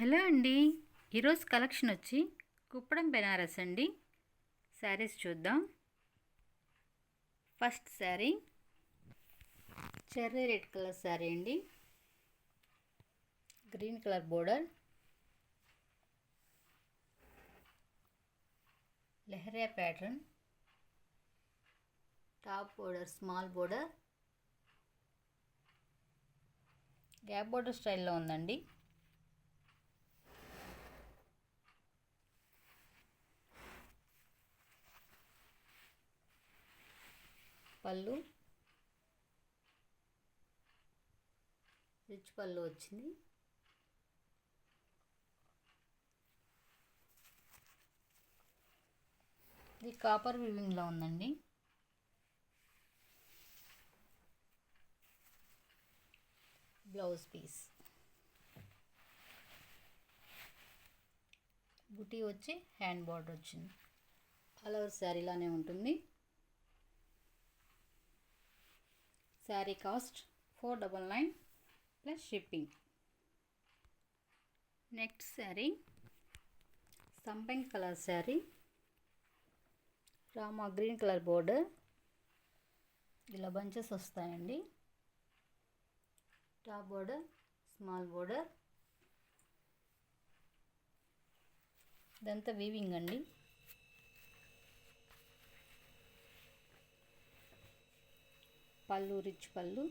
Hello అండి. ఈరోజు collection వచ్చి కుప్పడం బెనారస్ అండి. శారీస్ చూద్దాం. First sari cherry red colour sari అండి. Green colour border, lehariya pattern, top border small border, gap border స్టైల్లో ఉందండి. పళ్ళు రిచ్ పళ్ళు వచ్చింది. ఇది కాపర్ వీవింగ్లో ఉందండి. బ్లౌజ్ పీస్ బుటీ వచ్చి హ్యాండ్ బార్డర్ వచ్చింది. ఆల్ ఓవర్ శారీలానే ఉంటుంది. Sari cost 499 plus shipping. Next sari సంపెంగ్ కలర్ శారీ, రామా గ్రీన్ కలర్ బోర్డర్, ఇలా బంచెస్ వస్తాయండి. టాప్ బోర్డర్ స్మాల్ బోర్డర్, ఇదంతా వీవింగ్ అండి. Pallu rich pallu,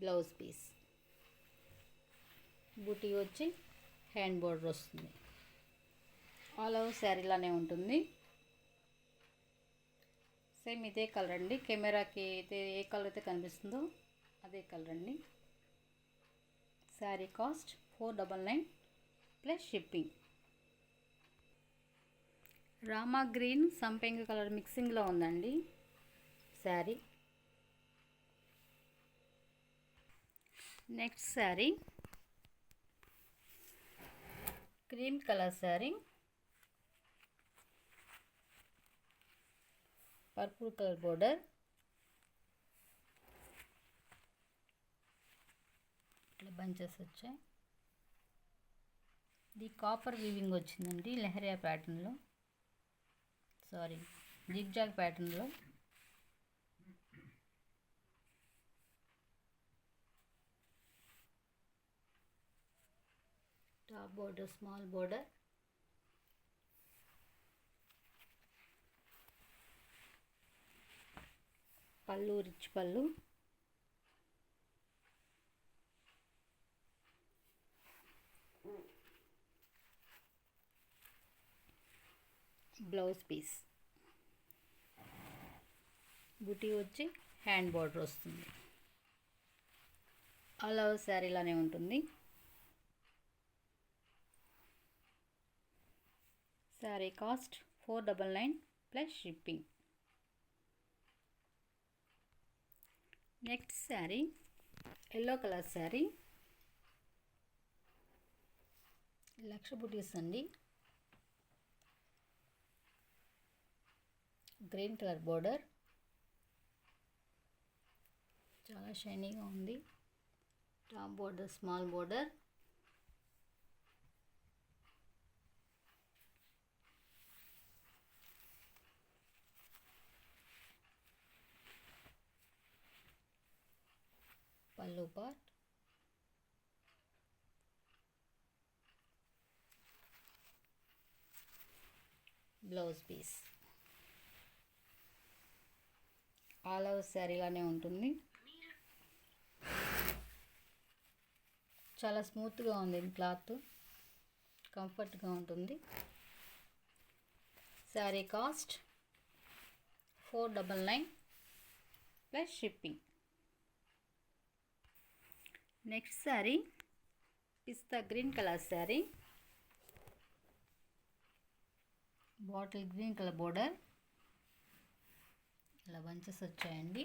blouse piece బూటీ వచ్చి హ్యాండ్ బోర్డర్ వస్తుంది. ఆల్ ఓవర్ శారీలానే ఉంటుంది. సేమ్ ఇదే కలర్ అండి. కెమెరాకి అయితే ఏ కలర్ అయితే కనిపిస్తుందో అదే కలర్ అండి. Sari cost 499 plus shipping. రామా గ్రీన్ సంపెంగ కలర్ మిక్సింగ్లో ఉందండి శారీ. Next sari cream colour sari, purple colour border, ఇట్లా బంచెస్ వచ్చాయి. ఇది కాపర్ వీవింగ్ వచ్చిందండి. లెహరియా ప్యాటర్న్లో, జిగ్జాగ్ ప్యాటర్న్లో. Top border small border, pallu rich pallu, blouse piece బుటీ వచ్చి హ్యాండ్ బార్డర్ వస్తుంది. ఆల్ ఓవర్ శారీలానే ఉంటుంది. Sari cost 499 plus shipping. Next sari yellow colour sari, లక్ష బుటీస్ అండి. గ్రీన్ కలర్ బోర్డర్, చాలా షైనీగా ఉంది. Top border small border, pallu part, blouse piece. All over శారీలానే ఉంటుంది. చాలా స్మూత్గా ఉంది క్లాత్, కంఫర్ట్గా ఉంటుంది. Sari cost 499 plus shipping. Next sari పిస్తా green colour sari, bottle green colour border, ఇలా బంచెస్ వచ్చాయండి.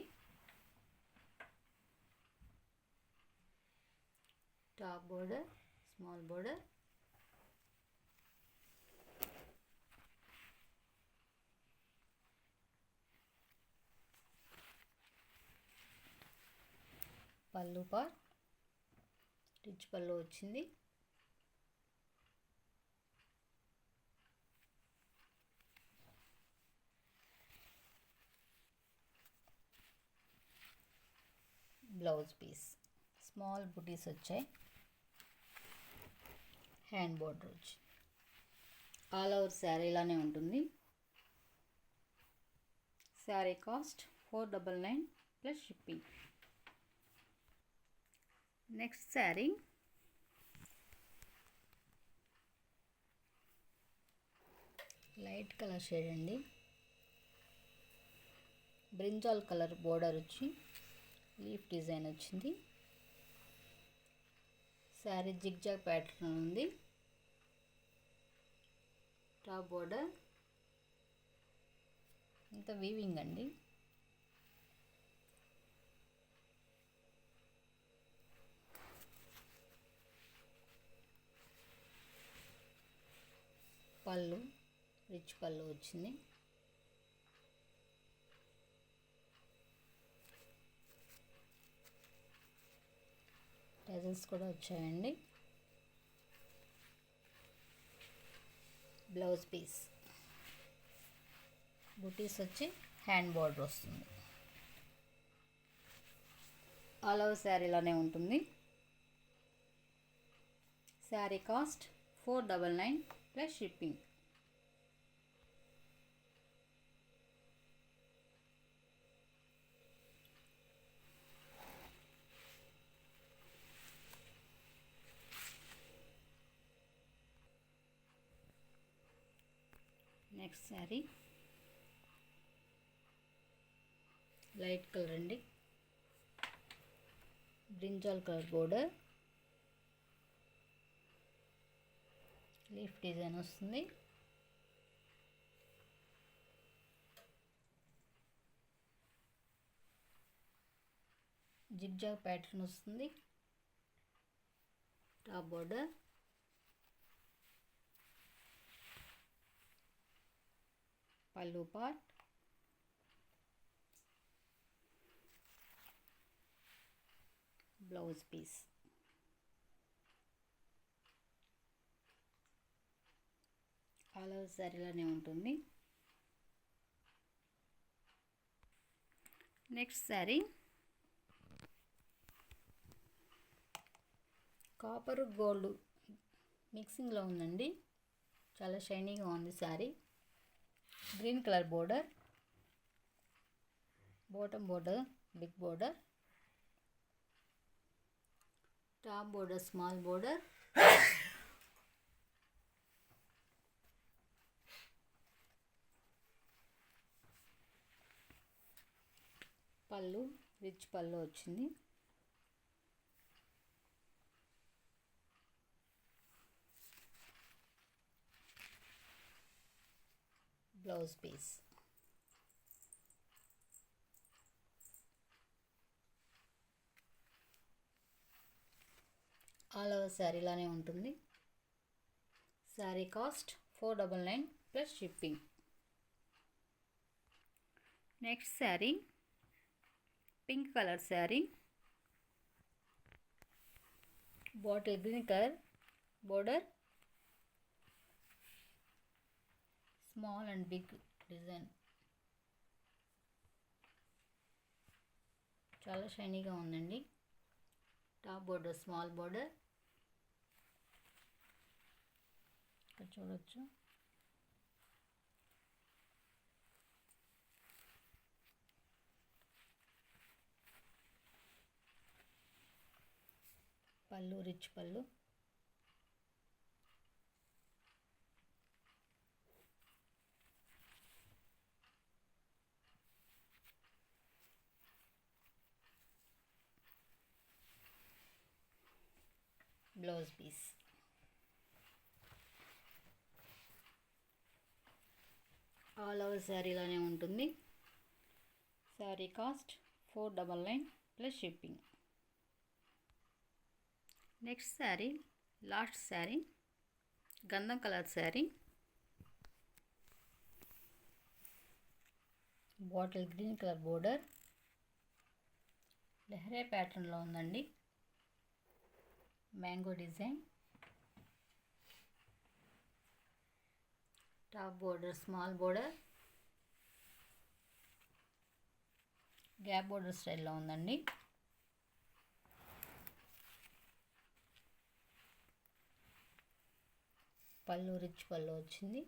Top border small border, pallu part rich pallu వచ్చింది. బ్లౌజ్ పీస్ స్మాల్ బుటీస్ వచ్చాయి. హ్యాండ్ బోర్డర్ వచ్చి ఆల్ ఓవర్ శారీ ఇలానే ఉంటుంది. Sari cost 499 plus shipping. Next sari light colour shade అండి. బ్రింజాల్ కలర్ బోర్డర్ వచ్చి లీఫ్ డిజైన్ వచ్చింది. శారీ జిగ్జాగ్ ప్యాటర్న్ ఉంది. టాప్ బోర్డర్ ఇంత వీవింగ్ అండి. పళ్ళు రిచ్ పళ్ళు వచ్చింది. టజల్స్ కూడా వచ్చాయండి. బ్లౌజ్ పీస్ బుటీస్ వచ్చి హ్యాండ్ బోర్డర్ వస్తుంది. ఆల్ ఓవర్ శారీలోనే ఉంటుంది. Sari cost 499 plus shipping. Next sari light colour అండి. Brinjal colour border leaf design వస్తుంది. జిగ్జాగ్ ప్యాటర్న్ వస్తుంది. Top border pallu part blouse piece all over శారీలోనే ఉంటుంది. నెక్స్ట్ శారీ కాపర్ గోల్డ్ మిక్సింగ్లో ఉందండి. చాలా షైనీగా ఉంది sari. Green colour border, bottom border big border, top border small border, pallu rich pallu వచ్చింది. బ్లౌజ్ పీస్ ఆల్ ఓవర్ శారీలానే ఉంటుంది. Sari cost 499 plus shipping. Next sari pink colour sari, bottle green colour border, small and big design. చాలా షైనీగా ఉందండి. టాప్ బోర్డర్ స్మాల్ బోర్డర్, ఇక్కడ చూడొచ్చు. Pallu rich pallu, blouse piece all over శారీలోనే ఉంటుంది. Sari cost 499 plus shipping. Next sari last sari గంధం colour sari, bottle green colour border, లెహరే ప్యాటర్న్లో ఉందండి. Mango design. Top border small border, gap border స్టైల్లో ఉందండి. పళ్ళు రిచ్ పళ్ళు వచ్చింది.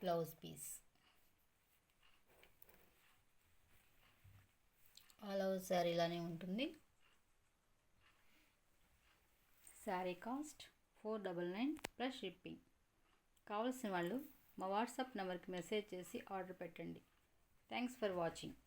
Blouse piece. All over sari ఇలానే ఉంటుంది. Sari cost 499 plus shipping. కావాల్సిన వాళ్ళు మా వాట్సాప్ నెంబర్కి మెసేజ్ చేసి ఆర్డర్ పెట్టండి. Thanks for watching.